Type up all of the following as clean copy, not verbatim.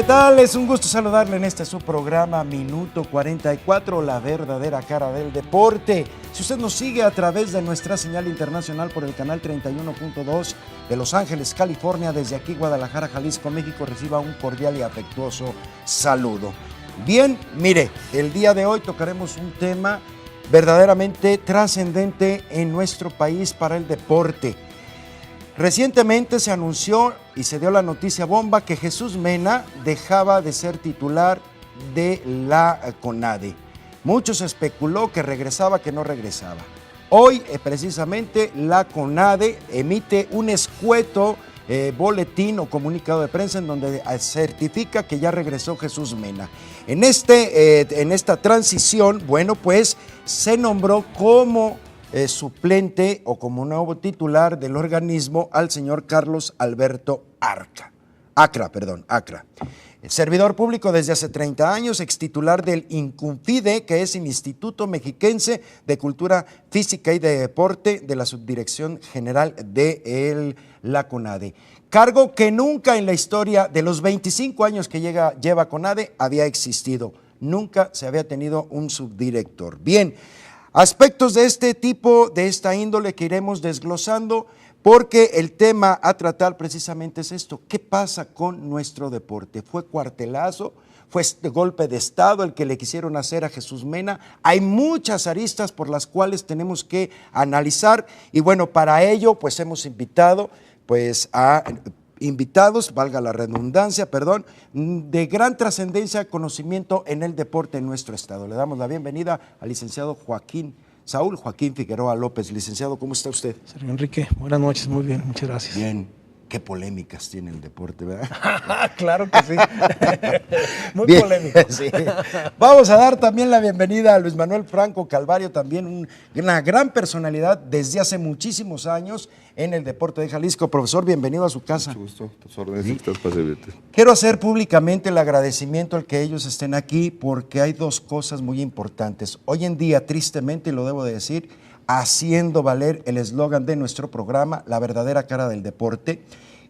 ¿qué tal? Es un gusto saludarle en este su programa Minuto 44, la verdadera cara del deporte. Si usted nos sigue a través de nuestra señal internacional por el canal 31.2 de Los Ángeles, California, desde aquí Guadalajara, Jalisco, México, reciba un cordial y afectuoso saludo. Bien, mire, el día de hoy tocaremos un tema verdaderamente trascendente en nuestro país para el deporte. Recientemente se anunció y se dio la noticia bomba que Jesús Mena dejaba de ser titular de la CONADE. Muchos especuló que regresaba, que no regresaba. Hoy, precisamente, la CONADE emite un escueto boletín o comunicado de prensa en donde certifica que ya regresó Jesús Mena. En esta transición, bueno, pues se nombró como suplente o como nuevo titular del organismo al señor Carlos Alberto Acra. Servidor público desde hace 30 años, extitular del INCUNFIDE, que es el Instituto Mexiquense de Cultura Física y de Deporte de la Subdirección General de la CONADE. Cargo que nunca en la historia de los 25 años que lleva CONADE había existido. Nunca se había tenido un subdirector. Bien, aspectos de este tipo, de esta índole que iremos desglosando, porque el tema a tratar precisamente es esto. ¿Qué pasa con nuestro deporte? ¿Fue cuartelazo? ¿Fue este golpe de Estado el que le quisieron hacer a Jesús Mena? Hay muchas aristas por las cuales tenemos que analizar y bueno, para ello pues hemos invitado pues a invitados, valga la redundancia, de gran trascendencia, conocimiento en el deporte en nuestro estado. Le damos la bienvenida al licenciado Saúl Joaquín Figueroa López. Licenciado, ¿cómo está usted? Sergio Enrique, buenas noches, muy bien, muchas gracias. Bien, qué polémicas tiene el deporte, ¿verdad? Claro que sí, muy bien, polémico. Sí. Vamos a dar también la bienvenida a Luis Manuel Franco Calvario, también una gran personalidad desde hace muchísimos años en el deporte de Jalisco. Profesor, bienvenido a su casa. Mucho gusto, tus órdenes, estás para servirte. Quiero hacer públicamente el agradecimiento al que ellos estén aquí porque hay dos cosas muy importantes. Hoy en día, tristemente, lo debo de decir, haciendo valer el eslogan de nuestro programa, la verdadera cara del deporte,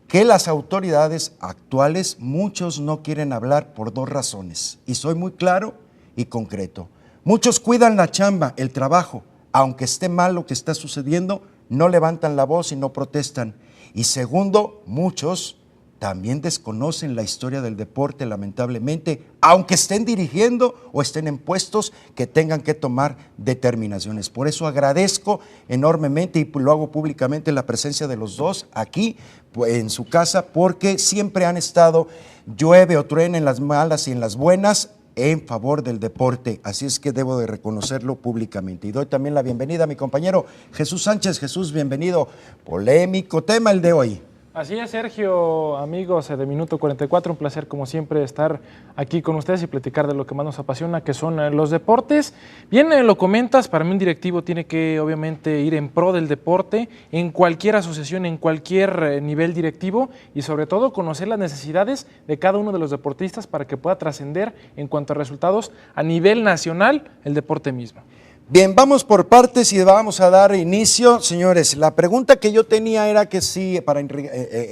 que las autoridades actuales, muchos no quieren hablar por dos razones. Y soy muy claro y concreto. Muchos cuidan la chamba, el trabajo, aunque esté mal lo que está sucediendo, no levantan la voz y no protestan. Y segundo, muchos también desconocen la historia del deporte, lamentablemente, aunque estén dirigiendo o estén en puestos que tengan que tomar determinaciones. Por eso agradezco enormemente y lo hago públicamente la presencia de los dos aquí en su casa, porque siempre han estado, llueve o truena, en las malas y en las buenas, en favor del deporte, así es que debo de reconocerlo públicamente. Y doy también la bienvenida a mi compañero Jesús Sánchez. Jesús, bienvenido. Polémico tema el de hoy. Así es, Sergio, amigos de Minuto 44, un placer como siempre estar aquí con ustedes y platicar de lo que más nos apasiona, que son los deportes. Bien, lo comentas, para mí un directivo tiene que obviamente ir en pro del deporte, en cualquier asociación, en cualquier nivel directivo y sobre todo conocer las necesidades de cada uno de los deportistas para que pueda trascender en cuanto a resultados a nivel nacional el deporte mismo. Bien, vamos por partes y vamos a dar inicio. Señores, la pregunta que yo tenía era que si, para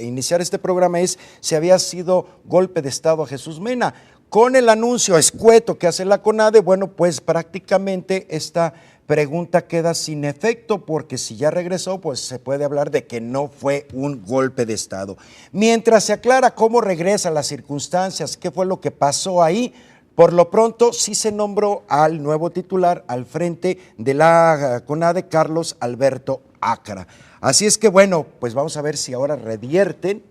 iniciar este programa, es si había sido golpe de Estado a Jesús Mena. Con el anuncio escueto que hace la CONADE, bueno, pues prácticamente esta pregunta queda sin efecto, porque si ya regresó, pues se puede hablar de que no fue un golpe de Estado. Mientras se aclara cómo regresa, las circunstancias, qué fue lo que pasó ahí, por lo pronto sí se nombró al nuevo titular al frente de la CONADE, Carlos Alberto Acra. Así es que bueno, pues vamos a ver si ahora revierten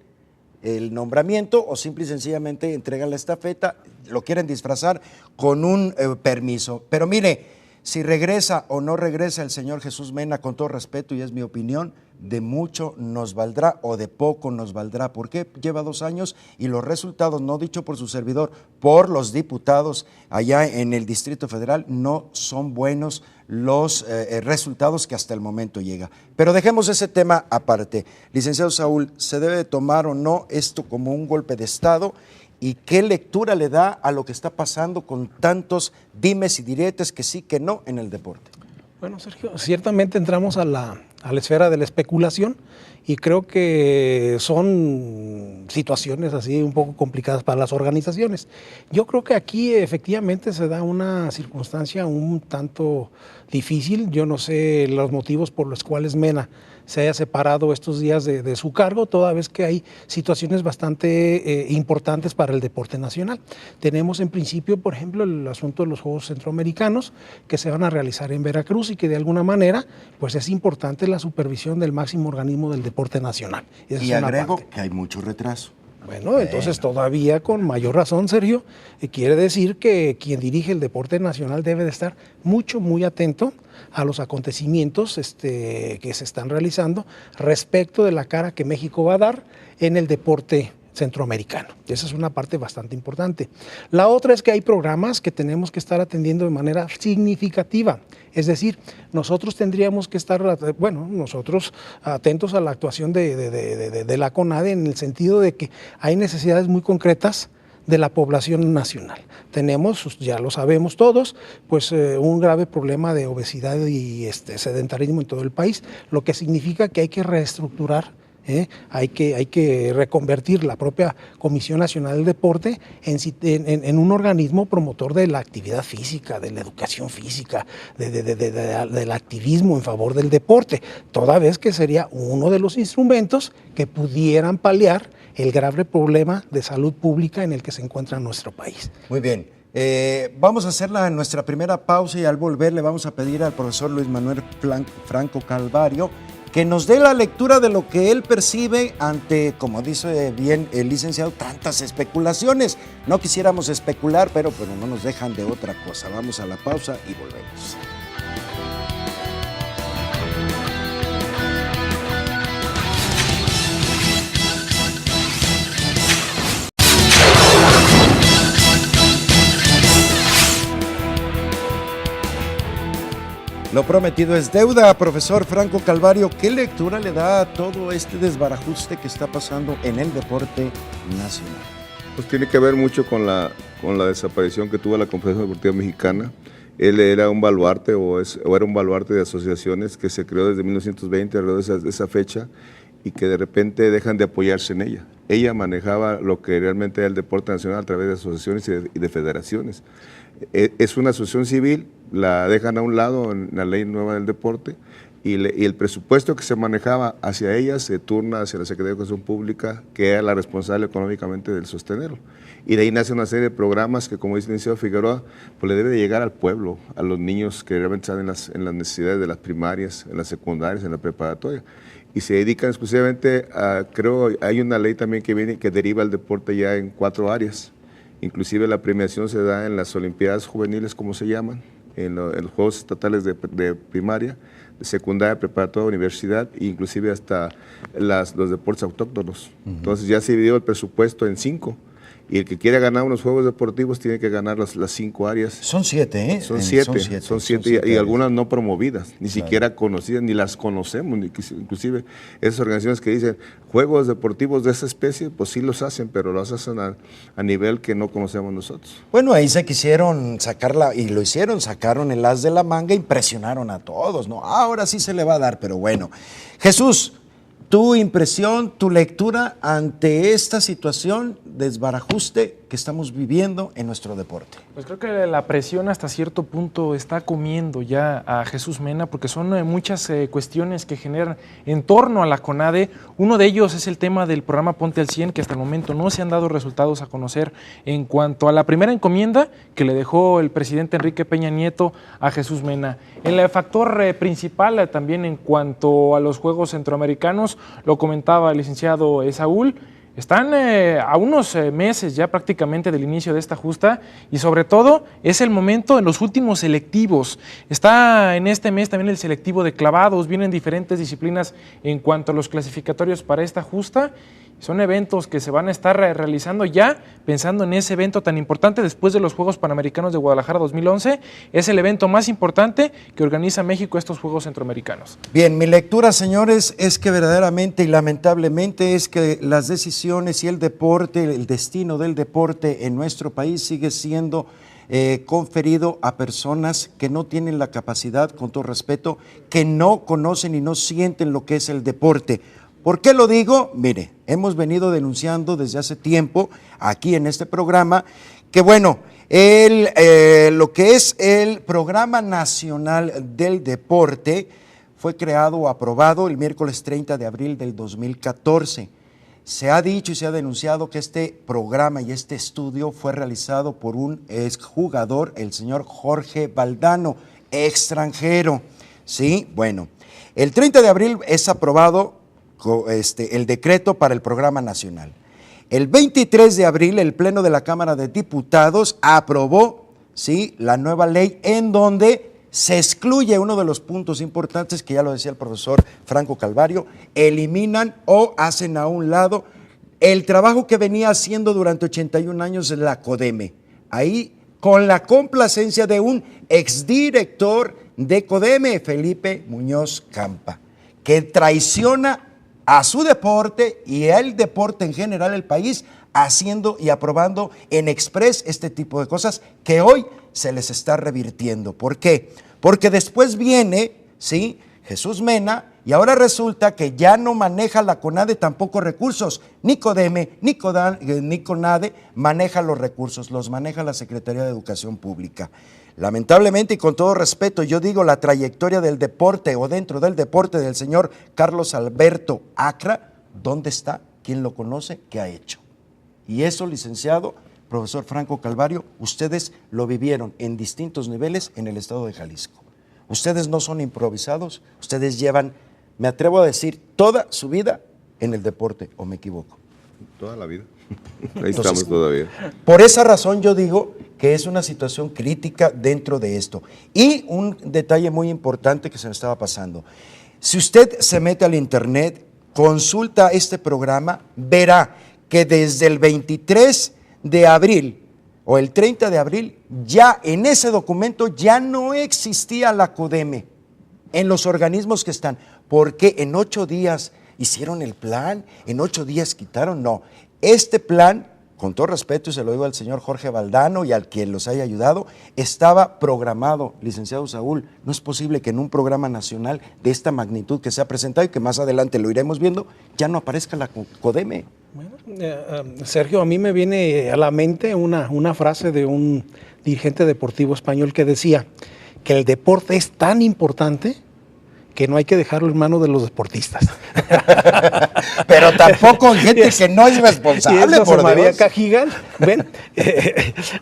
el nombramiento o simple y sencillamente entregan la estafeta, lo quieren disfrazar con un permiso. Pero mire, si regresa o no regresa el señor Jesús Mena, con todo respeto y es mi opinión, de mucho nos valdrá o de poco nos valdrá, porque lleva 2 años y los resultados, no dicho por su servidor, por los diputados allá en el Distrito Federal, no son buenos los resultados que hasta el momento llega. Pero dejemos ese tema aparte. Licenciado Saúl, ¿se debe tomar o no esto como un golpe de Estado? ¿Y qué lectura le da a lo que está pasando con tantos dimes y diretes que sí, que no en el deporte? Bueno, Sergio, ciertamente entramos a la a la esfera de la especulación, y creo que son situaciones así un poco complicadas para las organizaciones. Yo creo que aquí efectivamente se da una circunstancia un tanto difícil. Yo no sé los motivos por los cuales Mena se haya separado estos días de su cargo, toda vez que hay situaciones bastante importantes para el deporte nacional. Tenemos en principio, por ejemplo, el asunto de los Juegos Centroamericanos que se van a realizar en Veracruz y que de alguna manera pues es importante la supervisión del máximo organismo del deporte nacional. Y agrego que hay mucho retraso. Bueno, entonces todavía con mayor razón, Sergio, quiere decir que quien dirige el deporte nacional debe de estar muy atento a los acontecimientos que se están realizando respecto de la cara que México va a dar en el deporte centroamericano. Esa es una parte bastante importante. La otra es que hay programas que tenemos que estar atendiendo de manera significativa. Es decir, nosotros tendríamos que estar, nosotros atentos a la actuación de la CONADE en el sentido de que hay necesidades muy concretas de la población nacional. Tenemos, ya lo sabemos todos, pues un grave problema de obesidad y sedentarismo en todo el país, lo que significa que hay que reestructurar. Hay que reconvertir la propia Comisión Nacional del Deporte en un organismo promotor de la actividad física, de la educación física, del activismo en favor del deporte, toda vez que sería uno de los instrumentos que pudieran paliar el grave problema de salud pública en el que se encuentra nuestro país. Muy bien. Vamos a hacer nuestra primera pausa y al volver le vamos a pedir al profesor Luis Manuel Franco Calvario que nos dé la lectura de lo que él percibe ante, como dice bien el licenciado, tantas especulaciones. No quisiéramos especular, pero no nos dejan de otra cosa. Vamos a la pausa y volvemos. Lo prometido es deuda. Profesor Franco Calvario, ¿qué lectura le da a todo este desbarajuste que está pasando en el deporte nacional? Pues tiene que ver mucho con la desaparición que tuvo la Confederación Deportiva Mexicana. Él era un baluarte o era un baluarte de asociaciones que se creó desde 1920 alrededor de esa fecha y que de repente dejan de apoyarse en ella. Ella manejaba lo que realmente era el deporte nacional a través de asociaciones y de federaciones. Es una asociación civil, la dejan a un lado en la ley nueva del deporte y el presupuesto que se manejaba hacia ella se turna hacia la Secretaría de Educación Pública, que era la responsable económicamente del sostenerlo. Y de ahí nace una serie de programas que, como dice el licenciado Figueroa, pues le debe de llegar al pueblo, a los niños que realmente están en las necesidades de las primarias, en las secundarias, en la preparatoria. Y se dedican exclusivamente a, creo, hay una ley también que deriva el deporte ya en 4 áreas. Inclusive la premiación se da en las Olimpiadas Juveniles, como se llaman, en los Juegos Estatales de primaria, de secundaria, preparatoria, universidad, e inclusive hasta los deportes autóctonos. Entonces ya se dividió el presupuesto en 5. Y el que quiera ganar unos Juegos Deportivos tiene que ganar las 5 áreas. Son 7, ¿eh? Son 7 y algunas no promovidas, ni siquiera conocidas, ni las conocemos. Inclusive esas organizaciones que dicen Juegos Deportivos de esa especie, pues sí los hacen, pero los hacen a nivel que no conocemos nosotros. Bueno, ahí se quisieron sacarla, y lo hicieron, sacaron el as de la manga, impresionaron a todos, ¿no? Ahora sí se le va a dar, pero bueno. Jesús, tu impresión, tu lectura ante esta situación, desbarajuste que estamos viviendo en nuestro deporte. Pues creo que la presión hasta cierto punto está comiendo ya a Jesús Mena, porque son muchas cuestiones que generan en torno a la CONADE. Uno de ellos es el tema del programa Ponte al 100, que hasta el momento no se han dado resultados a conocer en cuanto a la primera encomienda que le dejó el presidente Enrique Peña Nieto a Jesús Mena. El factor principal también en cuanto a los Juegos Centroamericanos, lo comentaba el licenciado Saúl, están a unos meses ya prácticamente del inicio de esta justa y sobre todo es el momento en los últimos selectivos. Está en este mes también el selectivo de clavados, vienen diferentes disciplinas en cuanto a los clasificatorios para esta justa. Son eventos que se van a estar realizando ya pensando en ese evento tan importante después de los Juegos Panamericanos de Guadalajara 2011. Es el evento más importante que organiza México estos Juegos Centroamericanos. Bien, mi lectura, señores, es que verdaderamente y lamentablemente es que las decisiones y el deporte, el destino del deporte en nuestro país sigue siendo conferido a personas que no tienen la capacidad, con todo respeto, que no conocen y no sienten lo que es el deporte. ¿Por qué lo digo? Mire, hemos venido denunciando desde hace tiempo aquí en este programa que, bueno, lo que es el Programa Nacional del Deporte fue creado o aprobado el miércoles 30 de abril del 2014. Se ha dicho y se ha denunciado que este programa y este estudio fue realizado por un exjugador, el señor Jorge Valdano, extranjero. Sí, bueno, el 30 de abril es aprobado el decreto para el programa nacional. El 23 de abril el Pleno de la Cámara de Diputados aprobó, ¿sí?, la nueva ley en donde se excluye uno de los puntos importantes que ya lo decía el profesor Franco Calvario, eliminan o hacen a un lado el trabajo que venía haciendo durante 81 años la CODEME. Ahí, con la complacencia de un exdirector de CODEME, Felipe Muñoz Campa, que traiciona a su deporte y al deporte en general del país, haciendo y aprobando en express este tipo de cosas que hoy se les está revirtiendo. ¿Por qué? Porque después viene, ¿sí?, Jesús Mena, y ahora resulta que ya no maneja la CONADE tampoco recursos, ni CODEME, ni CONADE maneja los recursos, los maneja la Secretaría de Educación Pública. Lamentablemente y con todo respeto, yo digo la trayectoria del deporte o dentro del deporte del señor Carlos Alberto Acra, ¿dónde está? ¿Quién lo conoce? ¿Qué ha hecho? Y eso, licenciado, profesor Franco Calvario, ustedes lo vivieron en distintos niveles en el estado de Jalisco. Ustedes no son improvisados, ustedes llevan, me atrevo a decir, toda su vida en el deporte, ¿o me equivoco? Toda la vida. Ahí estamos todavía. Por esa razón yo digo que es una situación crítica dentro de esto. Y un detalle muy importante que se me estaba pasando. Si usted se mete al internet, consulta este programa, verá que desde el 23 de abril o el 30 de abril, ya en ese documento ya no existía la CODEME en los organismos que están. Porque en 8 días hicieron el plan, en 8 días quitaron, no. Este plan, con todo respeto, y se lo digo al señor Jorge Valdano y al quien los haya ayudado, estaba programado, licenciado Saúl. No es posible que en un programa nacional de esta magnitud que se ha presentado y que más adelante lo iremos viendo, ya no aparezca la CODEME. Bueno, Sergio, a mí me viene a la mente una frase de un dirigente deportivo español que decía que el deporte es tan importante que no hay que dejarlo en manos de los deportistas. Pero tampoco hay gente que no es responsable, y por María Dios. Cajigal. Ven,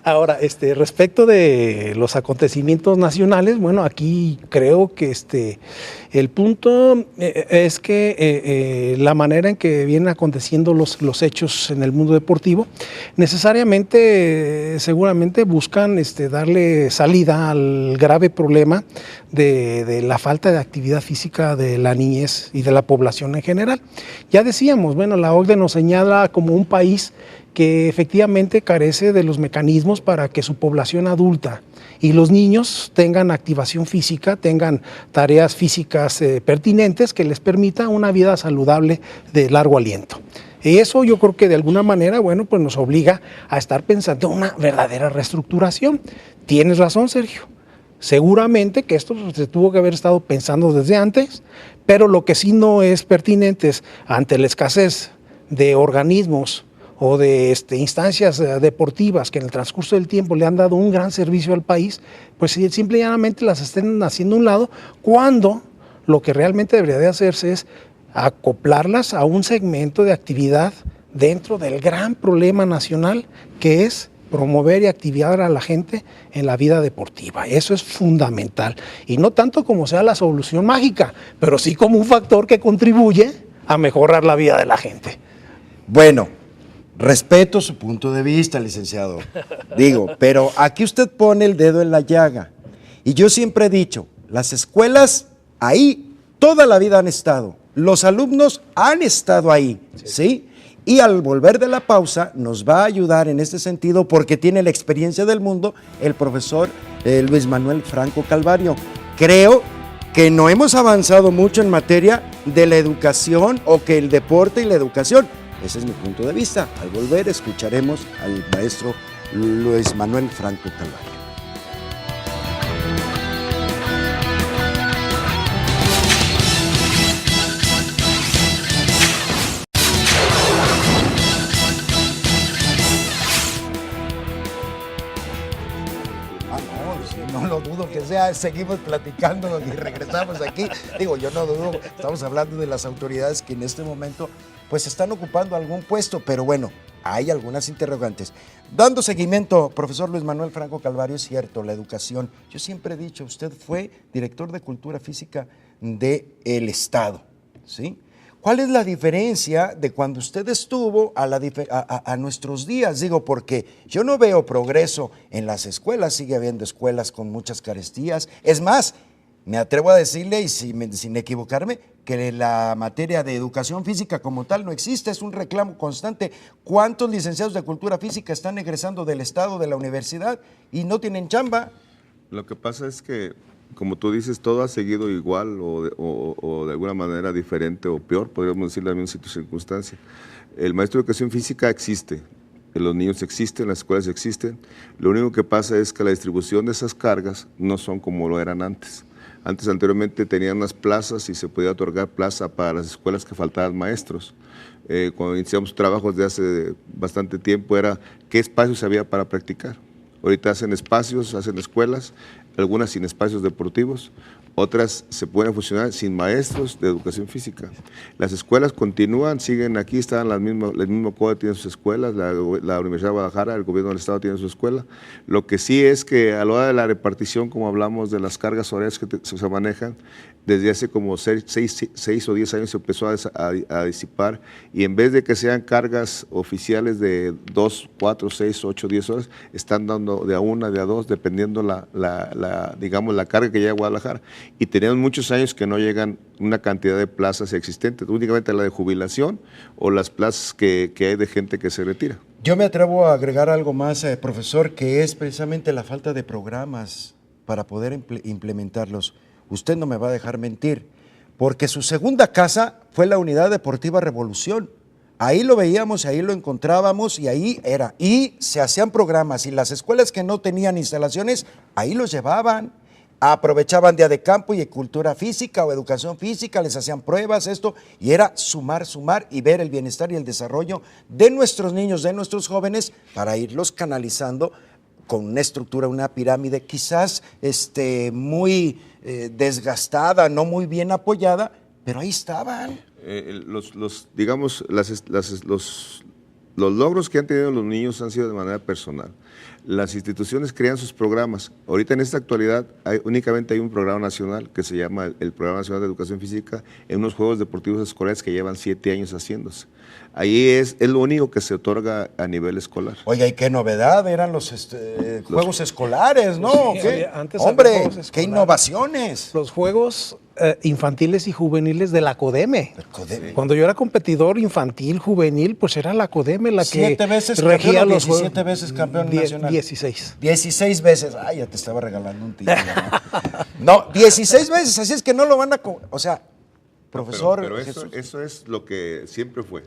ahora, respecto de los acontecimientos nacionales, bueno, aquí creo que el punto es que la manera en que vienen aconteciendo los hechos en el mundo deportivo, necesariamente, seguramente buscan darle salida al grave problema de la falta de actividad física de la niñez y de la población en general. Ya decíamos, bueno, la OCDE nos señala como un país que efectivamente carece de los mecanismos para que su población adulta y los niños tengan activación física, tengan tareas físicas pertinentes que les permita una vida saludable de largo aliento. Y eso yo creo que de alguna manera, bueno, pues nos obliga a estar pensando en una verdadera reestructuración. Tienes razón, Sergio. Seguramente que esto se tuvo que haber estado pensando desde antes, pero lo que sí no es pertinente es, ante la escasez de organismos o de instancias deportivas que en el transcurso del tiempo le han dado un gran servicio al país, pues simple y llanamente las estén haciendo a un lado, cuando lo que realmente debería de hacerse es acoplarlas a un segmento de actividad dentro del gran problema nacional que es promover y activar a la gente en la vida deportiva. Eso es fundamental. Y no tanto como sea la solución mágica, pero sí como un factor que contribuye a mejorar la vida de la gente. Bueno, respeto su punto de vista, licenciado. Digo, pero aquí usted pone el dedo en la llaga. Y yo siempre he dicho, las escuelas ahí toda la vida han estado. Los alumnos han estado ahí, ¿sí? Y al volver de la pausa nos va a ayudar en este sentido porque tiene la experiencia del mundo el profesor Luis Manuel Franco Calvario. Creo que no hemos avanzado mucho en materia de la educación o que el deporte y la educación. Ese es mi punto de vista. Al volver escucharemos al maestro Luis Manuel Franco Calvario. sea, seguimos platicando y regresamos aquí. Digo, yo no dudo, estamos hablando de las autoridades que en este momento pues están ocupando algún puesto, pero bueno, hay algunas interrogantes. Dando seguimiento, profesor Luis Manuel Franco Calvario, es cierto, la educación. Yo siempre he dicho, usted fue director de Cultura Física del Estado, ¿sí? ¿Cuál es la diferencia de cuando usted estuvo a nuestros días? Digo, porque yo no veo progreso en las escuelas, sigue habiendo escuelas con muchas carestías. Es más, me atrevo a decirle, y sin equivocarme, que la materia de educación física como tal no existe, es un reclamo constante. ¿Cuántos licenciados de Cultura Física están egresando del Estado, de la universidad, y no tienen chamba? Lo que pasa es que, como tú dices, todo ha seguido igual o de alguna manera diferente o peor, podríamos decir, la misma circunstancia. El maestro de educación física existe, los niños existen, las escuelas existen. Lo único que pasa es que la distribución de esas cargas no son como lo eran antes. Anteriormente tenían unas plazas y se podía otorgar plaza para las escuelas que faltaban maestros. Cuando iniciamos trabajos de hace bastante tiempo era qué espacios había para practicar. Ahorita hacen espacios, hacen escuelas, algunas sin espacios deportivos, otras se pueden funcionar sin maestros de educación física. Las escuelas continúan, siguen aquí, están el mismo CODE tiene sus escuelas, la Universidad de Guadalajara, el gobierno del estado tiene su escuela. Lo que sí es que a la hora de la repartición, como hablamos de las cargas horarias que se manejan, desde hace como 6 o 10 años se empezó a disipar, y en vez de que sean cargas oficiales de 2, 4, 6, 8, 10 horas, están dando de a 1, de a 2, dependiendo digamos, la carga que llega a Guadalajara. Y tenemos muchos años que no llegan una cantidad de plazas existentes, únicamente la de jubilación o las plazas que hay de gente que se retira. Yo me atrevo a agregar algo más, profesor, que es precisamente la falta de programas para poder implementarlos. Usted no me va a dejar mentir, porque su segunda casa fue la Unidad Deportiva Revolución. Ahí lo veíamos, ahí lo encontrábamos y ahí era. Y se hacían programas y las escuelas que no tenían instalaciones, ahí los llevaban. Aprovechaban día de campo y de cultura física o educación física, les hacían pruebas, y era sumar y ver el bienestar y el desarrollo de nuestros niños, de nuestros jóvenes, para irlos canalizando con una estructura, una pirámide quizás muy desgastada, no muy bien apoyada, pero ahí estaban. Digamos, los logros que han tenido los niños han sido de manera personal. Las instituciones crean sus programas. Ahorita en esta actualidad únicamente hay un programa nacional que se llama el Programa Nacional de Educación Física en unos Juegos Deportivos Escolares que llevan 7 años haciéndose. Ahí es lo único que se otorga a nivel escolar. Oye, y qué novedad, eran los Juegos Escolares, ¿no? Sí, ¿Qué? antes Hombre, había Juegos qué Escolares. Innovaciones. Los Juegos Infantiles y Juveniles de la CODEME. CODEME. Cuando yo era competidor infantil, juvenil, pues era la CODEME la 7 que veces regía campeón, los 17 Juegos. veces campeón nacional. 16. 16 veces. Ay, ya te estaba regalando un título. No, 16 veces, así es que no lo van a... O sea, profesor... Pero Jesús. eso es lo que siempre fue.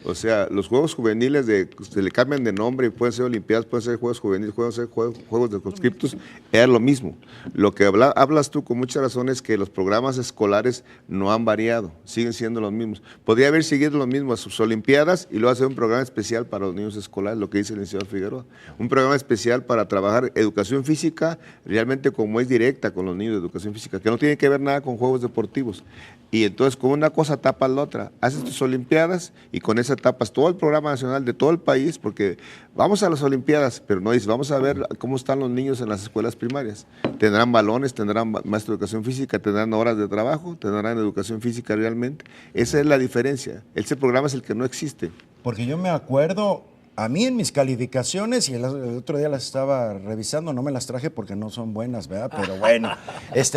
O sea, los juegos juveniles se le cambian de nombre, pueden ser olimpiadas, pueden ser juegos juveniles, pueden ser juegos de conscriptos, era lo mismo. Lo que hablas tú con mucha razón es que los programas escolares no han variado, siguen siendo los mismos. Podría haber seguido lo mismo a sus olimpiadas y luego hacer un programa especial para los niños escolares, lo que dice el licenciado Figueroa. Un programa especial para trabajar educación física realmente como es directa con los niños de educación física, que no tiene que ver nada con juegos deportivos. Y entonces con una cosa tapas la otra, haces tus olimpiadas y con esa tapas todo el programa nacional de todo el país, porque vamos a las olimpiadas, pero no dices, vamos a ver cómo están los niños en las escuelas primarias. Tendrán balones, tendrán maestro de educación física, tendrán horas de trabajo, tendrán educación física realmente. Esa es la diferencia. Ese programa es el que no existe. Porque yo me acuerdo, a mí en mis calificaciones, y el otro día las estaba revisando, no me las traje porque no son buenas, ¿verdad? Pero bueno,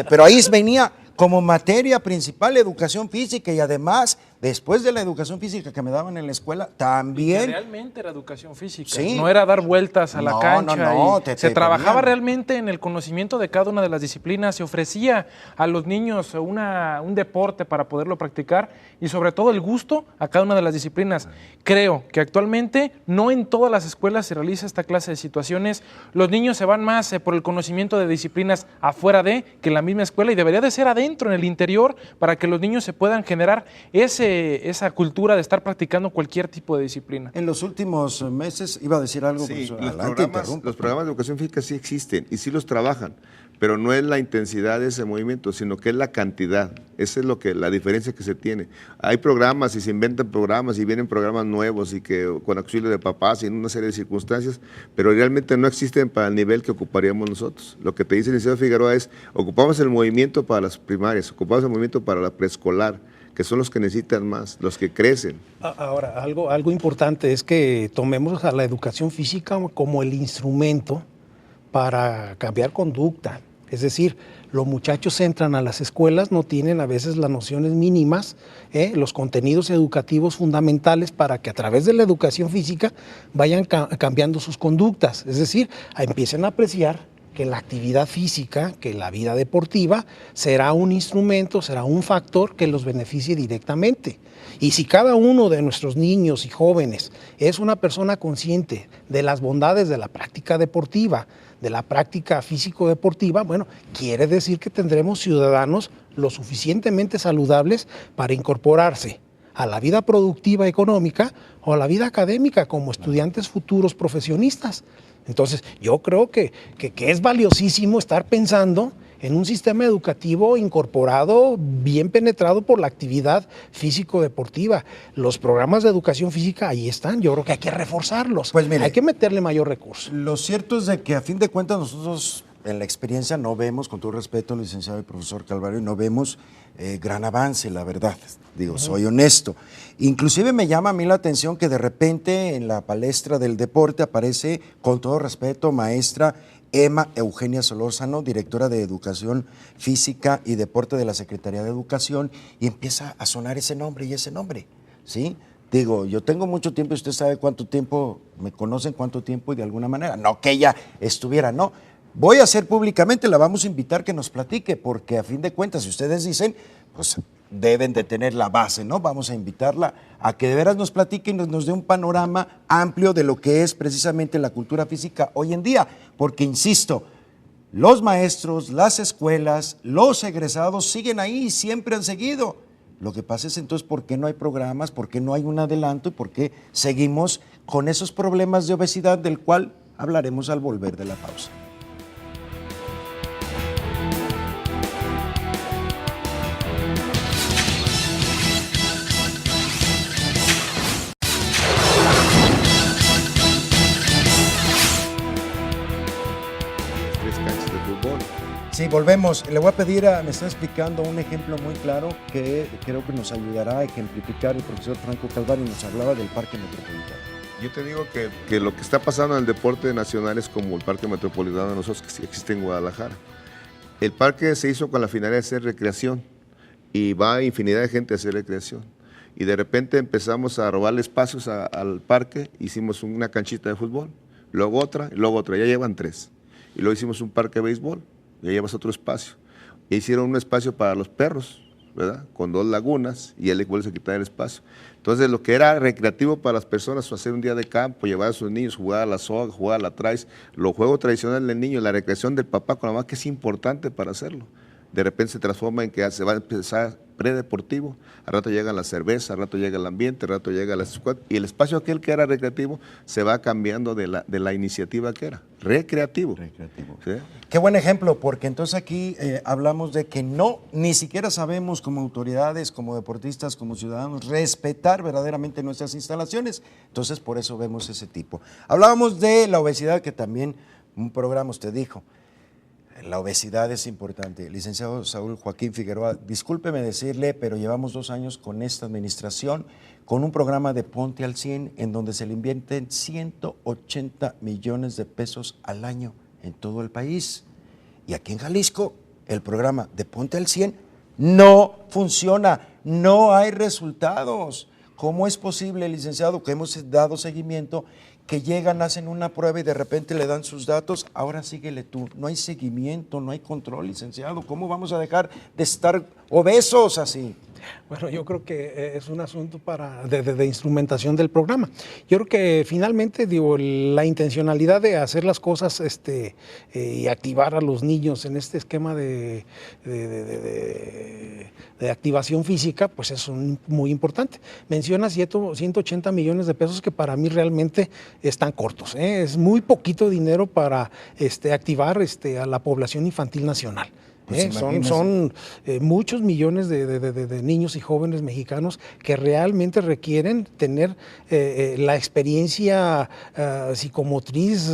pero ahí venía como materia principal educación física, y además, después de la educación física que me daban en la escuela, también... Y que realmente era educación física, Sí. No era dar vueltas a la No, cancha. no, Se trabajaba ponían. realmente en el conocimiento de cada una de las disciplinas, se ofrecía a los niños un deporte para poderlo practicar y sobre todo el gusto a cada una de las disciplinas. Creo que actualmente no en todas las escuelas se realiza esta clase de situaciones. Los niños se van más por el conocimiento de disciplinas afuera de que en la misma escuela, y debería de ser adentro, en el interior, para que los niños se puedan generar esa cultura de estar practicando cualquier tipo de disciplina. En los últimos meses, iba a decir algo, Sí, profesor, los adelante, programas de educación física sí existen y sí los trabajan, pero no es la intensidad de ese movimiento, sino que es la cantidad. Esa es la diferencia que se tiene. Hay programas y se inventan programas y vienen programas nuevos y que con auxilio de papás y en una serie de circunstancias, pero realmente no existen para el nivel que ocuparíamos nosotros. Lo que te dice el licenciado Figueroa es, ocupamos el movimiento para las primarias, ocupamos el movimiento para la preescolar, que son los que necesitan más, los que crecen. Ahora, algo importante es que tomemos a la educación física como el instrumento para cambiar conducta. Es decir, los muchachos entran a las escuelas, no tienen a veces las nociones mínimas, los contenidos educativos fundamentales para que a través de la educación física vayan cambiando sus conductas. Es decir, empiecen a apreciar que la actividad física, que la vida deportiva, será un instrumento, será un factor que los beneficie directamente. Y si cada uno de nuestros niños y jóvenes es una persona consciente de las bondades de la práctica deportiva, de la práctica físico-deportiva, bueno, quiere decir que tendremos ciudadanos lo suficientemente saludables para incorporarse a la vida productiva económica o a la vida académica como estudiantes futuros profesionistas. Entonces, yo creo que es valiosísimo estar pensando en un sistema educativo incorporado, bien penetrado por la actividad físico-deportiva. Los programas de educación física ahí están, yo creo que hay que reforzarlos, pues mire, hay que meterle mayor recurso. Lo cierto es de que a fin de cuentas nosotros en la experiencia no vemos, con todo respeto al licenciado y profesor Calvario, no vemos gran avance, la verdad, digo, soy honesto. Inclusive me llama a mí la atención que de repente en la palestra del deporte aparece, con todo respeto, maestra Emma Eugenia Solórzano, directora de Educación Física y Deporte de la Secretaría de Educación, y empieza a sonar ese nombre y ese nombre, ¿sí? Digo, yo tengo mucho tiempo y usted sabe cuánto tiempo, me conocen cuánto tiempo y de alguna manera, no que ella estuviera, no. Voy a hacer públicamente, la vamos a invitar que nos platique, porque a fin de cuentas, si ustedes dicen, pues deben de tener la base, ¿no? Vamos a invitarla a que de veras nos platique y nos dé un panorama amplio de lo que es precisamente la cultura física hoy en día, porque insisto, los maestros, las escuelas, los egresados siguen ahí y siempre han seguido. Lo que pasa es entonces por qué no hay programas, por qué no hay un adelanto y por qué seguimos con esos problemas de obesidad del cual hablaremos al volver de la pausa. Sí, volvemos. Le voy a pedir, me está explicando un ejemplo muy claro que creo que nos ayudará a ejemplificar. El profesor Franco Calvario nos hablaba del Parque Metropolitano. Yo te digo que lo que está pasando en el deporte nacional es como el Parque Metropolitano de nosotros que existe en Guadalajara. El parque se hizo con la finalidad de hacer recreación y va infinidad de gente a hacer recreación. Y de repente empezamos a robarle espacios al parque, hicimos una canchita de fútbol, luego otra, ya llevan 3. Y luego hicimos un parque de béisbol. Ya llevas otro espacio. E hicieron un espacio para los perros, ¿verdad? Con 2 lagunas y él vuelve a quitar el espacio. Entonces, lo que era recreativo para las personas, hacer un día de campo, llevar a sus niños, jugar a la soga, jugar a la traes, los juegos tradicionales del niño, la recreación del papá con la mamá, que es importante para hacerlo. De repente se transforma en que se va a empezar predeportivo, al rato llega la cerveza, al rato llega el ambiente, al rato llega la squad, y el espacio aquel que era recreativo se va cambiando de la iniciativa que era, recreativo. ¿Sí? Qué buen ejemplo, porque entonces aquí hablamos de que no, ni siquiera sabemos como autoridades, como deportistas, como ciudadanos, respetar verdaderamente nuestras instalaciones, entonces por eso vemos ese tipo. Hablábamos de la obesidad, que también un programa usted dijo, la obesidad es importante. Licenciado Saúl Joaquín Figueroa, discúlpeme decirle, pero llevamos 2 años con esta administración, con un programa de Ponte al 100, en donde se le invierten 180 millones de pesos al año en todo el país. Y aquí en Jalisco, el programa de Ponte al 100 no funciona, no hay resultados. ¿Cómo es posible, licenciado, que hemos dado seguimiento, que llegan, hacen una prueba y de repente le dan sus datos? Ahora síguele tú. No hay seguimiento, no hay control, licenciado. ¿Cómo vamos a dejar de estar obesos así. Bueno, yo creo que es un asunto de instrumentación del programa. Yo creo que finalmente, digo, la intencionalidad de hacer las cosas y activar a los niños en este esquema de activación física, pues es muy importante. Menciona 180 millones de pesos que para mí realmente están cortos, ¿eh? Es muy poquito dinero para activar a la población infantil nacional. Pues son muchos millones de niños y jóvenes mexicanos que realmente requieren tener la experiencia psicomotriz,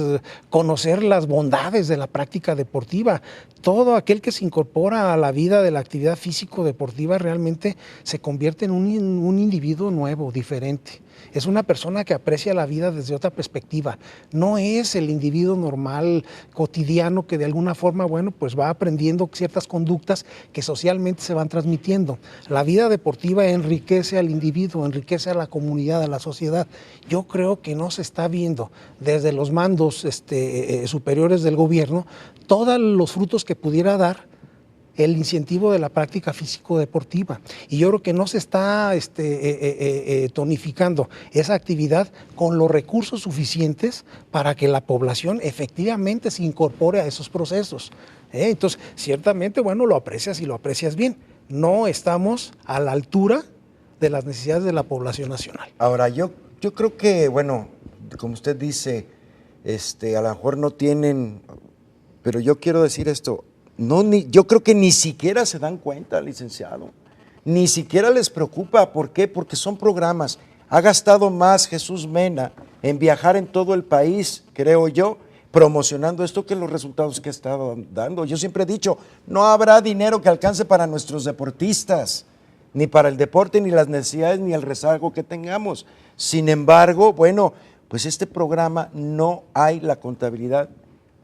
conocer las bondades de la práctica deportiva. Todo aquel que se incorpora a la vida de la actividad físico-deportiva realmente se convierte en un individuo nuevo, diferente. Es una persona que aprecia la vida desde otra perspectiva. No es el individuo normal, cotidiano, que de alguna forma, bueno, pues va aprendiendo ciertas conductas que socialmente se van transmitiendo. La vida deportiva enriquece al individuo, enriquece a la comunidad, a la sociedad. Yo creo que no se está viendo desde los mandos superiores del gobierno todos los frutos que pudiera dar el incentivo de la práctica físico-deportiva. Y yo creo que no se está tonificando esa actividad con los recursos suficientes para que la población efectivamente se incorpore a esos procesos. Entonces, ciertamente, bueno, lo aprecias y lo aprecias bien. No estamos a la altura de las necesidades de la población nacional. Ahora, yo creo que, bueno, como usted dice, a lo mejor no tienen, pero yo quiero decir esto, yo creo que ni siquiera se dan cuenta, licenciado, ni siquiera les preocupa. ¿Por qué? Porque son programas. Ha gastado más Jesús Mena en viajar en todo el país, creo yo, promocionando esto que los resultados que ha estado dando. Yo siempre he dicho, no habrá dinero que alcance para nuestros deportistas, ni para el deporte, ni las necesidades, ni el rezago que tengamos. Sin embargo, bueno, pues este programa no hay la contabilidad,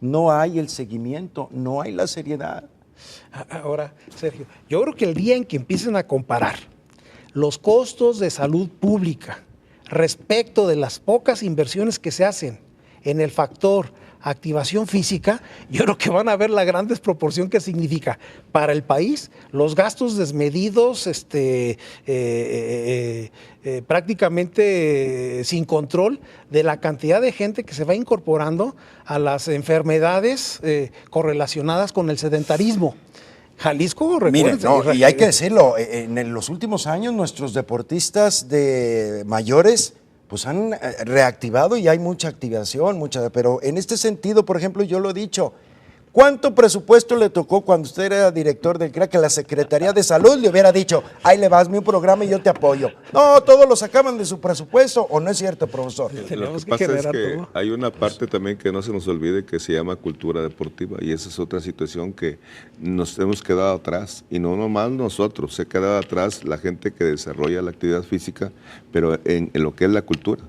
no hay el seguimiento, no hay la seriedad. Ahora, Sergio, yo creo que el día en que empiecen a comparar los costos de salud pública respecto de las pocas inversiones que se hacen en el factor activación física, yo creo que van a ver la gran desproporción que significa para el país los gastos desmedidos, prácticamente sin control de la cantidad de gente que se va incorporando a las enfermedades correlacionadas con el sedentarismo. Jalisco, recuerden. Y hay que decirlo, en los últimos años nuestros deportistas de mayores pues han reactivado y hay mucha activación, pero en este sentido, por ejemplo, yo lo he dicho, ¿cuánto presupuesto le tocó cuando usted era director del CRA que la Secretaría de Salud le hubiera dicho, ahí le vas, mi programa y yo te apoyo? No, todos lo sacaban de su presupuesto, ¿o no es cierto, profesor? Lo que pasa es que hay una parte también que no se nos olvide que se llama cultura deportiva y esa es otra situación que nos hemos quedado atrás y no nomás nosotros, se ha quedado atrás la gente que desarrolla la actividad física, pero en lo que es la cultura.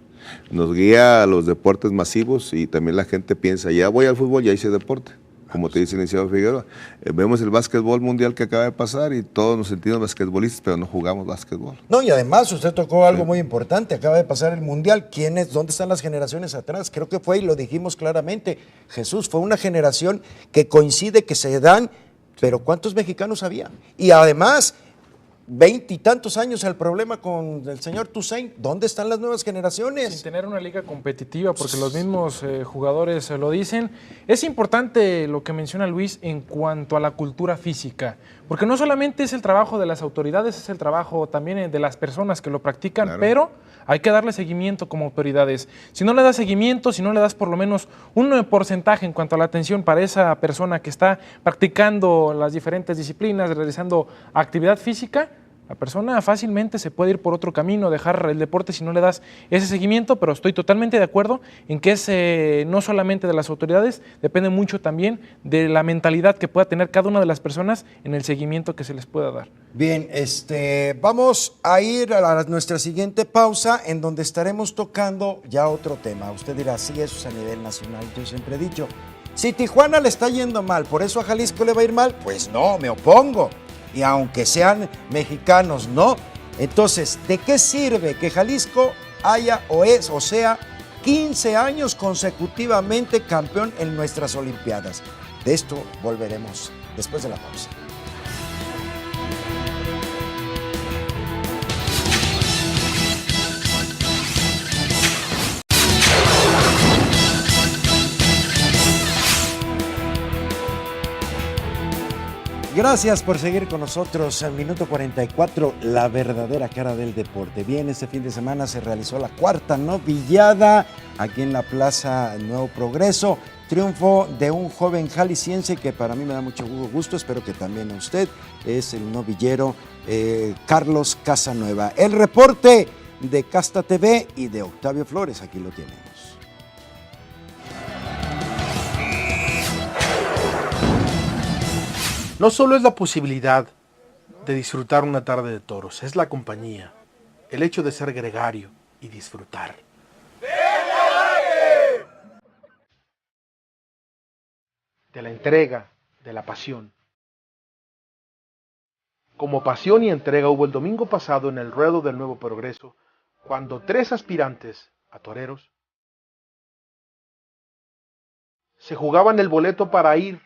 Nos guía a los deportes masivos y también la gente piensa, ya voy al fútbol, ya hice deporte. Como te dice el licenciado Figueroa, vemos el básquetbol mundial que acaba de pasar y todos nos sentimos basquetbolistas, pero no jugamos básquetbol. No, y además usted tocó algo muy importante, acaba de pasar el mundial. ¿Dónde están las generaciones atrás? Creo que fue, y lo dijimos claramente, Jesús, fue una generación que coincide, que se dan, pero ¿cuántos mexicanos había? Y además, 20 y tantos años el problema con el señor Toussaint. ¿Dónde están las nuevas generaciones? Sin tener una liga competitiva, porque los mismos jugadores lo dicen. Es importante lo que menciona Luis en cuanto a la cultura física, porque no solamente es el trabajo de las autoridades, es el trabajo también de las personas que lo practican, claro. Pero hay que darle seguimiento como autoridades. Si no le das seguimiento, si no le das por lo menos un porcentaje en cuanto a la atención para esa persona que está practicando las diferentes disciplinas, realizando actividad física, la persona fácilmente se puede ir por otro camino, dejar el deporte si no le das ese seguimiento, pero estoy totalmente de acuerdo en que es no solamente de las autoridades, depende mucho también de la mentalidad que pueda tener cada una de las personas en el seguimiento que se les pueda dar. Bien, vamos a ir a nuestra siguiente pausa en donde estaremos tocando ya otro tema. Usted dirá, sí, eso es a nivel nacional, yo siempre he dicho, si Tijuana le está yendo mal, ¿por eso a Jalisco le va a ir mal? Pues no, me opongo. Y aunque sean mexicanos, no. Entonces, ¿de qué sirve que Jalisco haya o sea 15 años consecutivamente campeón en nuestras Olimpiadas? De esto volveremos después de la pausa. Gracias por seguir con nosotros. Al minuto 44, la verdadera cara del deporte. Bien, este fin de semana se realizó la cuarta novillada aquí en la Plaza Nuevo Progreso. Triunfo de un joven jalisciense que para mí me da mucho gusto, espero que también a usted, es el novillero Carlos Casanueva. El reporte de Casta TV y de Octavio Flores, aquí lo tenemos. No solo es la posibilidad de disfrutar una tarde de toros, es la compañía, el hecho de ser gregario y disfrutar. De la entrega, de la pasión. Como pasión y entrega hubo el domingo pasado en el ruedo del Nuevo Progreso, cuando 3 aspirantes a toreros se jugaban el boleto para ir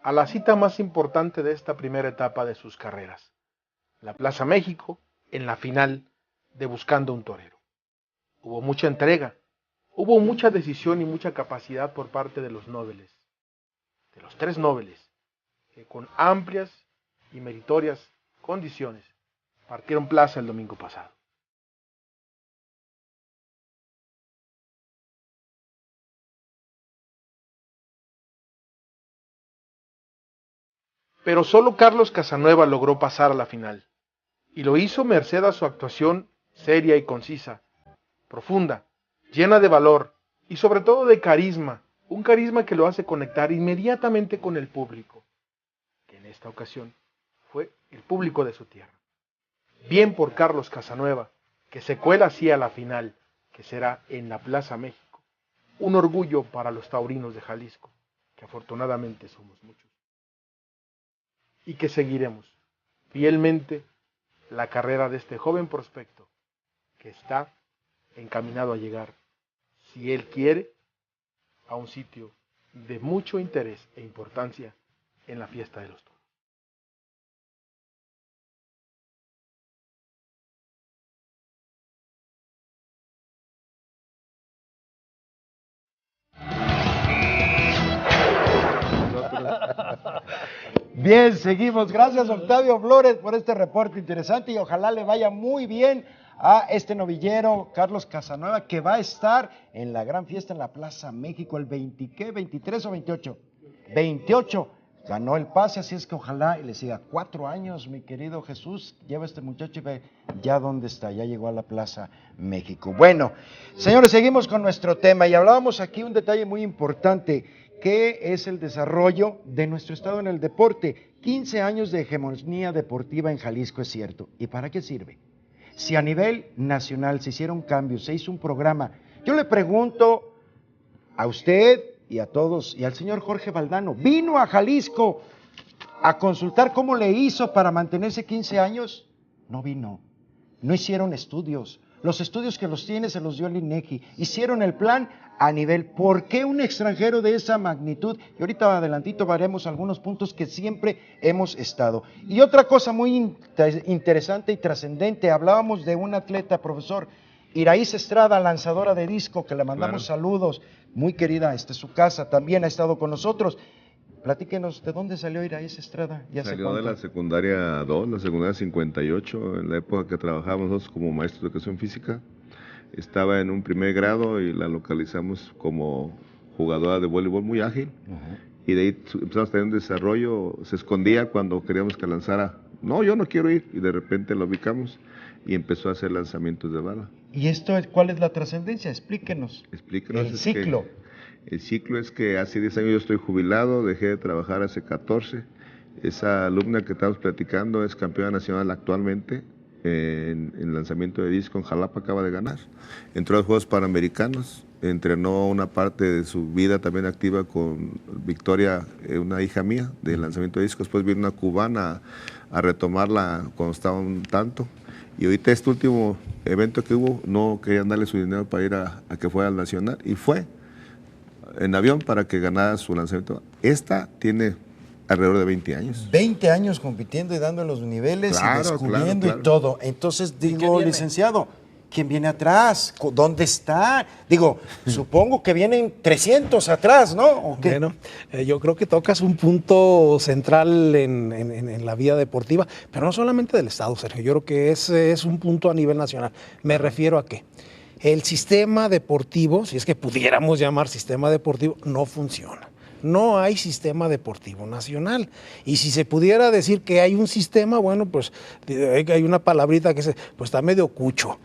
a la cita más importante de esta primera etapa de sus carreras, la Plaza México, en la final de Buscando un Torero. Hubo mucha entrega, hubo mucha decisión y mucha capacidad por parte de los nobles, de los 3 nobles, que con amplias y meritorias condiciones partieron plaza el domingo pasado. Pero solo Carlos Casanueva logró pasar a la final, y lo hizo merced a su actuación seria y concisa, profunda, llena de valor y sobre todo de carisma, un carisma que lo hace conectar inmediatamente con el público, que en esta ocasión fue el público de su tierra. Bien por Carlos Casanueva, que se cuela así a la final, que será en la Plaza México, un orgullo para los taurinos de Jalisco, que afortunadamente somos muchos. Y que seguiremos fielmente la carrera de este joven prospecto que está encaminado a llegar, si él quiere, a un sitio de mucho interés e importancia en la fiesta de los toros. Bien, seguimos. Gracias, Octavio Flores, por este reporte interesante y ojalá le vaya muy bien a este novillero Carlos Casanueva, que va a estar en la gran fiesta en la Plaza México el 23 o 28. 28. Ganó el pase, así es que ojalá y le siga 4 años, mi querido Jesús. Lleva a este muchacho y ve ya dónde está, ya llegó a la Plaza México. Bueno, señores, seguimos con nuestro tema y hablábamos aquí un detalle muy importante, que es el desarrollo de nuestro estado en el deporte. 15 años de hegemonía deportiva en Jalisco, es cierto. ¿Y para qué sirve? Si a nivel nacional se hicieron cambios, se hizo un programa, yo le pregunto a usted y a todos, y al señor Jorge Valdano, ¿vino a Jalisco a consultar cómo le hizo para mantenerse 15 años? No vino, no hicieron estudios. Los estudios que los tiene se los dio el INEGI. Hicieron el plan a nivel. ¿Por qué un extranjero de esa magnitud? Y ahorita adelantito veremos algunos puntos que siempre hemos estado. Y otra cosa muy interesante y trascendente, hablábamos de un atleta, profesor, Iraíz Estrada, lanzadora de disco, que le mandamos saludos, muy querida, su casa, también ha estado con nosotros. Platíquenos, ¿de dónde salió Iraíz Estrada? Salió de la secundaria 2, la secundaria 58, en la época que trabajábamos nosotros como maestros de educación física. Estaba en un primer grado y la localizamos como jugadora de voleibol muy ágil. Y de ahí empezamos a tener un desarrollo, se escondía cuando queríamos que lanzara. No, yo no quiero ir. Y de repente lo ubicamos y empezó a hacer lanzamientos de bala. ¿Y esto cuál es la trascendencia? Explíquenos. Explíquenos. El ciclo. El ciclo es que hace 10 años yo estoy jubilado, dejé de trabajar hace 14. Esa alumna que estamos platicando es campeona nacional actualmente en lanzamiento de disco en Jalapa, acaba de ganar. Entró a los Juegos Panamericanos, entrenó una parte de su vida también activa con Victoria, una hija mía, de lanzamiento de disco. Después vino una cubana a retomarla cuando estaba un tanto. Y ahorita este último evento que hubo, no querían darle su dinero para ir a que fuera al Nacional, y fue en avión para que ganara su lanzamiento. Esta tiene alrededor de 20 años. 20 años compitiendo y dando los niveles y descubriendo y todo. Entonces digo, licenciado, ¿quién viene atrás? ¿Dónde está? Digo, supongo que vienen 300 atrás, ¿no? ¿O qué? Bueno, yo creo que tocas un punto central en la vida deportiva, pero no solamente del Estado, Sergio. Yo creo que es un punto a nivel nacional. Me refiero a que el sistema deportivo, si es que pudiéramos llamar sistema deportivo, no funciona. No hay sistema deportivo nacional. Y si se pudiera decir que hay un sistema, bueno, pues hay una palabrita que pues está medio cucho.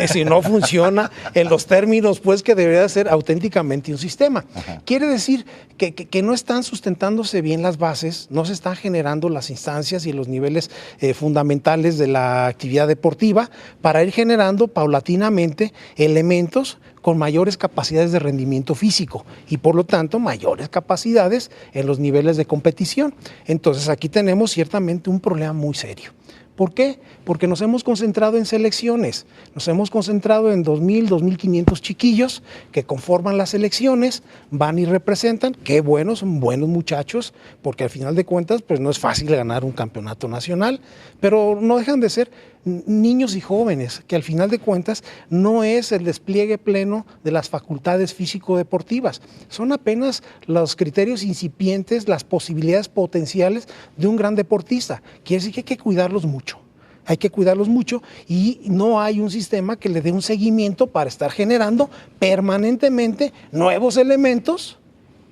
Si no funciona en los términos, pues que debería ser auténticamente un sistema. Ajá. Quiere decir que no están sustentándose bien las bases, no se están generando las instancias y los niveles fundamentales de la actividad deportiva para ir generando paulatinamente elementos con mayores capacidades de rendimiento físico y por lo tanto mayores capacidades en los niveles de competición. Entonces aquí tenemos ciertamente un problema muy serio. ¿Por qué? Porque nos hemos concentrado en selecciones, nos hemos concentrado en 2.000, 2.500 chiquillos que conforman las selecciones, van y representan, qué buenos, son buenos muchachos, porque al final de cuentas pues no es fácil ganar un campeonato nacional, pero no dejan de ser niños y jóvenes, que al final de cuentas no es el despliegue pleno de las facultades físico-deportivas, son apenas los criterios incipientes, las posibilidades potenciales de un gran deportista. Quiere decir que hay que cuidarlos mucho. Hay que cuidarlos mucho y no hay un sistema que le dé un seguimiento para estar generando permanentemente nuevos elementos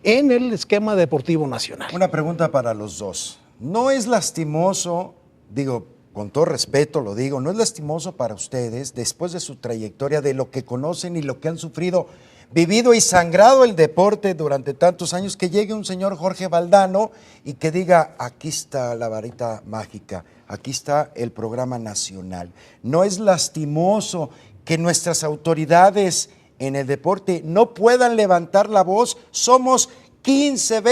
en el esquema deportivo nacional. Una pregunta para los dos. ¿No es lastimoso, digo, con todo respeto lo digo, no es lastimoso para ustedes, después de su trayectoria, de lo que conocen y lo que han sufrido, vivido y sangrado el deporte durante tantos años, que llegue un señor Jorge Valdano y que diga, aquí está la varita mágica, aquí está el programa nacional? ¿No es lastimoso que nuestras autoridades en el deporte no puedan levantar la voz? Somos 15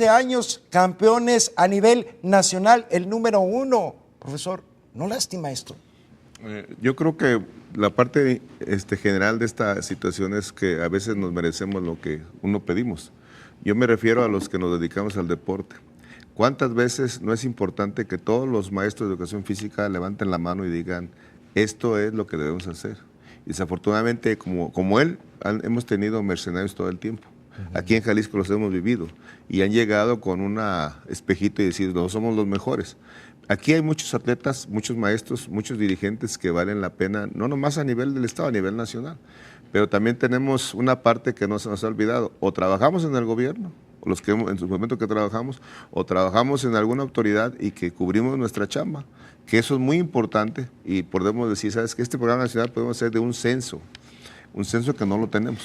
años campeones a nivel nacional, el número 1. Profesor, ¿no lastima esto? Yo creo que la parte general de esta situación es que a veces nos merecemos lo que uno pedimos. Yo me refiero a los que nos dedicamos al deporte. ¿Cuántas veces no es importante que todos los maestros de educación física levanten la mano y digan, esto es lo que debemos hacer? Y desafortunadamente, como él, hemos tenido mercenarios todo el tiempo. Aquí en Jalisco los hemos vivido y han llegado con un espejito y decir, no somos los mejores. Aquí hay muchos atletas, muchos maestros, muchos dirigentes que valen la pena, no nomás a nivel del Estado, a nivel nacional, pero también tenemos una parte que no se nos ha olvidado. O trabajamos en el gobierno, o los que en su momento que trabajamos, o trabajamos en alguna autoridad y que cubrimos nuestra chamba, que eso es muy importante y podemos decir, ¿sabes qué? Este programa nacional podemos hacer de un censo que no lo tenemos.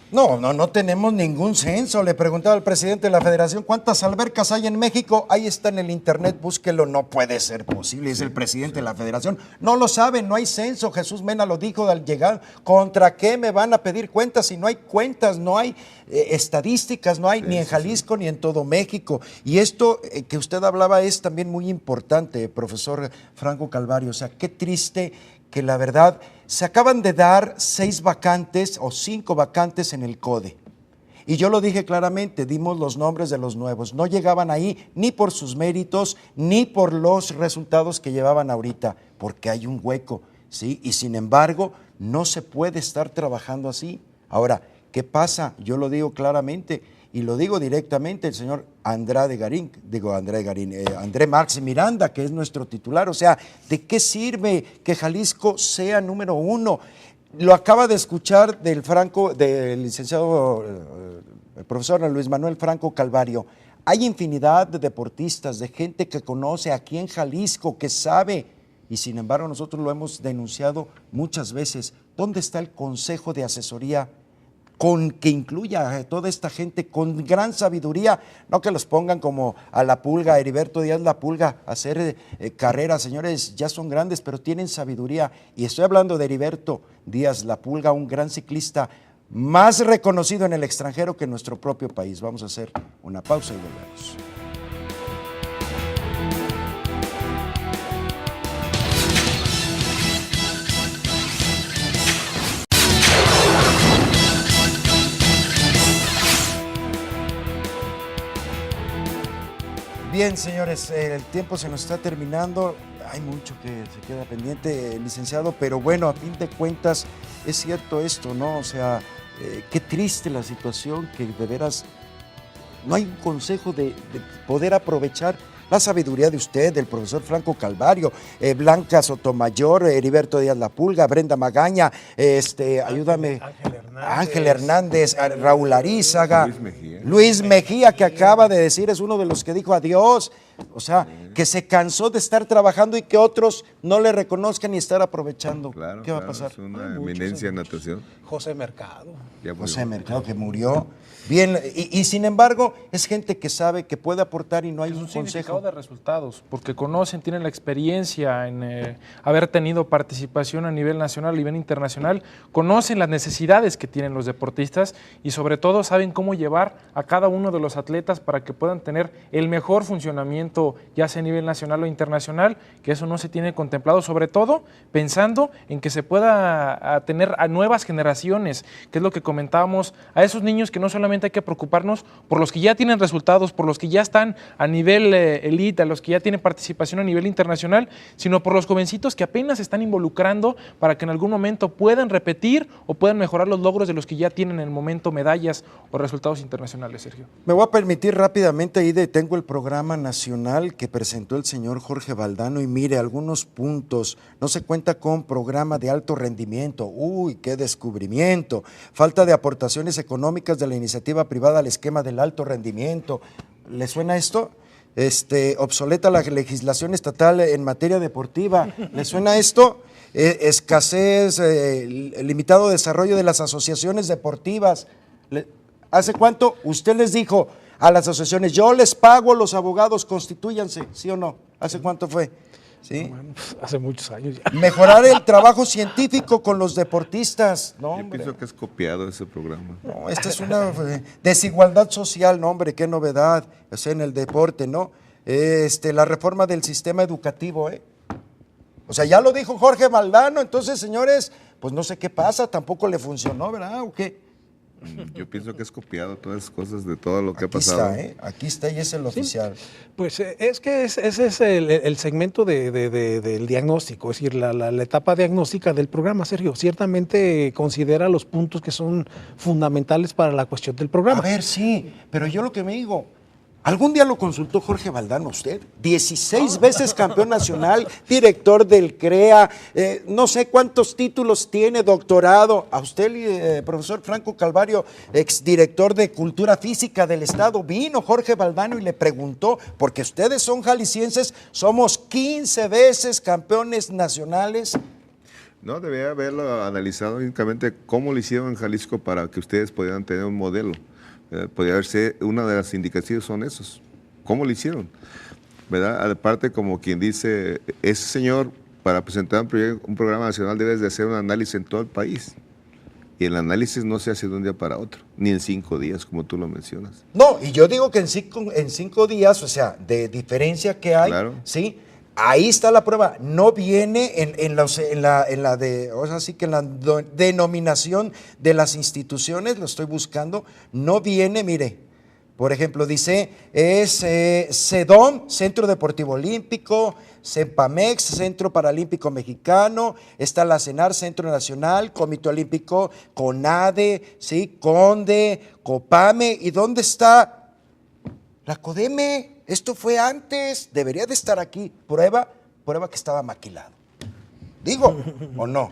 No tenemos ningún censo. Le preguntaba al presidente de la federación, ¿cuántas albercas hay en México? Ahí está en el internet, búsquelo. No puede ser posible, es el presidente de la federación. No lo saben, no hay censo. Jesús Mena lo dijo al llegar. ¿Contra qué me van a pedir cuentas si no hay cuentas, no hay estadísticas, no hay ni en Jalisco ni en todo México? Y esto que usted hablaba es también muy importante, profesor Franco Calvario. O sea, qué triste que la verdad se acaban de dar 6 vacantes o 5 vacantes en el CODE. Y yo lo dije claramente, dimos los nombres de los nuevos. No llegaban ahí ni por sus méritos, ni por los resultados que llevaban ahorita, porque hay un hueco, ¿sí? Y sin embargo, no se puede estar trabajando así. Ahora, ¿qué pasa? Yo lo digo claramente y lo digo directamente, el señor André Marx Miranda, que es nuestro titular. O sea, ¿de qué sirve que Jalisco sea número 1? Lo acaba de escuchar del licenciado, el profesor Luis Manuel Franco Calvario. Hay infinidad de deportistas, de gente que conoce aquí en Jalisco, que sabe, y sin embargo nosotros lo hemos denunciado muchas veces. ¿Dónde está el consejo de asesoría que incluya a toda esta gente con gran sabiduría? No que los pongan como a la Pulga, a Heriberto Díaz la Pulga, a hacer carreras. Señores, ya son grandes, pero tienen sabiduría. Y estoy hablando de Heriberto Díaz la Pulga, un gran ciclista más reconocido en el extranjero que en nuestro propio país. Vamos a hacer una pausa y volvemos. Bien, señores, el tiempo se nos está terminando. hay mucho que se queda pendiente, licenciado, pero bueno, a fin de cuentas es cierto esto, ¿no? O sea, qué triste la situación, que de veras no hay un consejo de poder aprovechar la sabiduría de usted, del profesor Franco Calvario, Blanca Sotomayor, Heriberto Díaz La Pulga, Brenda Magaña, ayúdame, Ángel Hernández, Raúl Arízaga, Luis Mejía, que acaba de decir, es uno de los que dijo adiós, o sea, que se cansó de estar trabajando y que otros no le reconozcan y estar aprovechando. Claro, ¿Qué va a pasar? Es una eminencia en natación. José Mercado. José Mercado, que murió. Bien, y sin embargo, es gente que sabe que puede aportar y no hay un consejo de resultados, porque conocen, tienen la experiencia en haber tenido participación a nivel nacional, a nivel internacional, conocen las necesidades que tienen los deportistas y sobre todo saben cómo llevar a cada uno de los atletas para que puedan tener el mejor funcionamiento, ya sea a nivel nacional o internacional, que eso no se tiene contemplado, sobre todo pensando en que se pueda tener a nuevas generaciones, que es lo que comentábamos, a esos niños que no solamente hay que preocuparnos por los que ya tienen resultados, por los que ya están a nivel elite, a los que ya tienen participación a nivel internacional, sino por los jovencitos que apenas se están involucrando para que en algún momento puedan repetir o puedan mejorar los logros de los que ya tienen en el momento medallas o resultados internacionales, Sergio. Me voy a permitir rápidamente, ahí detengo el programa nacional que presentó el señor Jorge Valdano y mire, algunos puntos, no se cuenta con programa de alto rendimiento, uy, qué descubrimiento, falta de aportaciones económicas de la iniciativa privada al esquema del alto rendimiento. ¿Le suena esto? Obsoleta la legislación estatal en materia deportiva. ¿Le suena esto? Escasez, limitado desarrollo de las asociaciones deportivas. ¿Hace cuánto usted les dijo a las asociaciones, yo les pago, los abogados, constitúyanse, sí o no? ¿Hace cuánto fue? ¿Sí? Bueno, hace muchos años ya. Mejorar el trabajo científico con los deportistas. No, Yo pienso que es copiado ese programa. No, esta es una desigualdad social, no, hombre, qué novedad, o sea, en el deporte, ¿no? La reforma del sistema educativo, O sea, ya lo dijo Jorge Valdano, entonces, señores, pues no sé qué pasa, tampoco le funcionó, ¿verdad? ¿O qué? Yo pienso que es copiado todas esas cosas de todo lo que ha pasado. Aquí está y es el oficial. Pues es que ese es el segmento del diagnóstico, es decir, la etapa diagnóstica del programa, Sergio. Ciertamente considera los puntos que son fundamentales para la cuestión del programa. A ver, sí, pero yo lo que me digo, ¿algún día lo consultó Jorge Valdano usted? 16 veces campeón nacional, director del CREA, no sé cuántos títulos tiene, doctorado. A usted, profesor Franco Calvario, exdirector de Cultura Física del Estado, vino Jorge Valdano y le preguntó, porque ustedes son jaliscienses, somos 15 veces campeones nacionales. No, debería haberlo analizado únicamente cómo lo hicieron en Jalisco para que ustedes pudieran tener un modelo. Podría verse, una de las indicaciones son esos. ¿Cómo lo hicieron? ¿Verdad? Aparte, como quien dice, ese señor, para presentar un programa nacional, debes de hacer un análisis en todo el país. Y el análisis no se hace de un día para otro, ni en 5 días, como tú lo mencionas. No, y yo digo que en 5 días, o sea, de diferencia que hay, claro. ¿sí? Ahí está la prueba, no viene en la denominación de las instituciones, lo estoy buscando, no viene, mire, por ejemplo, dice, es CEDOM, Centro Deportivo Olímpico, CEPAMEX, Centro Paralímpico Mexicano, está la CENAR, Centro Nacional, Comité Olímpico, CONADE, ¿sí? CONDE, COPAME, ¿y dónde está la CODEME? Esto fue antes, debería de estar aquí. Prueba que estaba maquilado. ¿Digo o no?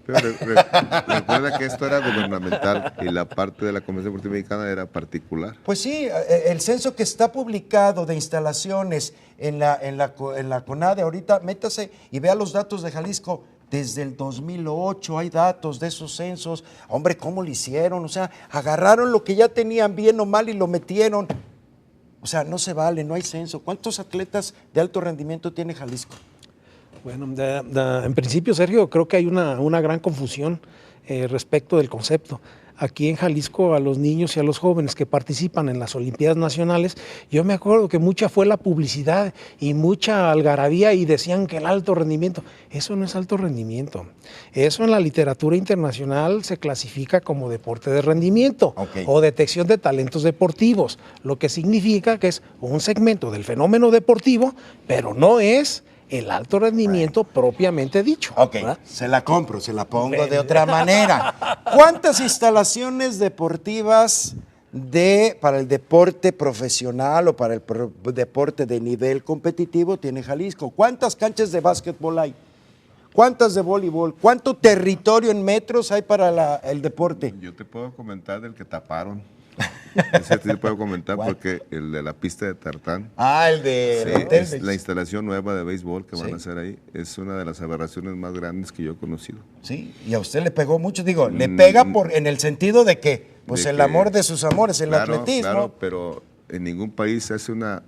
Pero recuerda que esto era gubernamental y la parte de la Convención Deportiva Mexicana era particular. Pues sí, el censo que está publicado de instalaciones en la CONADE, ahorita métase y vea los datos de Jalisco. Desde el 2008 hay datos de esos censos. Hombre, ¿cómo lo hicieron? O sea, agarraron lo que ya tenían bien o mal y lo metieron. O sea, no se vale, no hay censo. ¿Cuántos atletas de alto rendimiento tiene Jalisco? Bueno, en principio, Sergio, creo que hay una gran confusión respecto del concepto. Aquí en Jalisco, a los niños y a los jóvenes que participan en las Olimpiadas Nacionales, yo me acuerdo que mucha fue la publicidad y mucha algarabía y decían que el alto rendimiento. Eso no es alto rendimiento. Eso en la literatura internacional se clasifica como deporte de rendimiento o detección de talentos deportivos, lo que significa que es un segmento del fenómeno deportivo, pero no es el alto rendimiento propiamente dicho. Ok, ¿verdad? se la compro, se la pongo de otra manera. ¿Cuántas instalaciones deportivas para el deporte profesional o para el deporte de nivel competitivo tiene Jalisco? ¿Cuántas canchas de básquetbol hay? ¿Cuántas de voleibol? ¿Cuánto territorio en metros hay para el deporte? Yo te puedo comentar del que taparon. Ese te puedo comentar porque el de la pista de tartán. Ah, el de Sí, hotel. es la instalación nueva de béisbol que van Sí. a hacer ahí. Es una de las aberraciones más grandes que yo he conocido. Sí, y a usted le pegó mucho, digo, le pega en el sentido de que, pues De el que- amor de sus amores, el Claro, atletismo. claro, pero en ningún país se hace una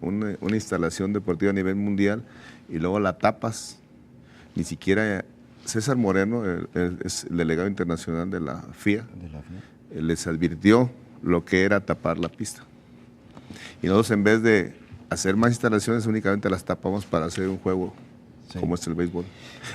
instalación deportiva a nivel mundial y luego la tapas. Ni siquiera César Moreno, es el delegado internacional de la FIA, les advirtió lo que era tapar la pista. Y nosotros, en vez de hacer más instalaciones, únicamente las tapamos para hacer un juego como es el béisbol.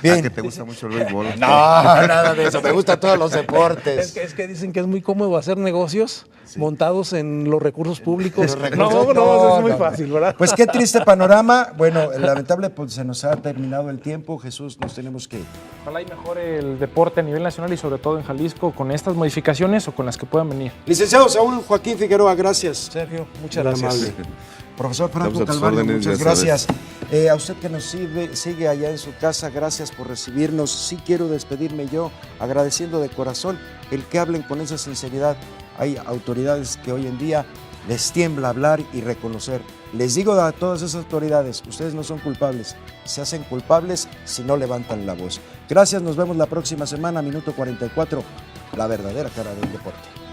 Bien. Ah, que te gusta mucho el béisbol. No, nada de eso, me gustan todos los deportes. Es que dicen que es muy cómodo hacer negocios montados en los recursos públicos. Los recursos- No, es muy no. fácil, ¿verdad? Pues qué triste panorama. Bueno, lamentable, pues se nos ha terminado el tiempo. Jesús, nos tenemos que ir. Ojalá y mejore el deporte a nivel nacional y sobre todo en Jalisco con estas modificaciones o con las que puedan venir. Licenciado Saúl Joaquín Figueroa, gracias. Sergio, muchas Muy gracias. amable. Profesor Franco Estamos a tus Calvario, órdenes, muchas ya gracias. A usted que nos sigue allá en su casa, gracias por recibirnos. Sí quiero despedirme yo agradeciendo de corazón el que hablen con esa sinceridad. Hay autoridades que hoy en día les tiembla hablar y reconocer. Les digo a todas esas autoridades, ustedes no son culpables, se hacen culpables si no levantan la voz. Gracias, nos vemos la próxima semana, minuto 44, la verdadera cara del deporte.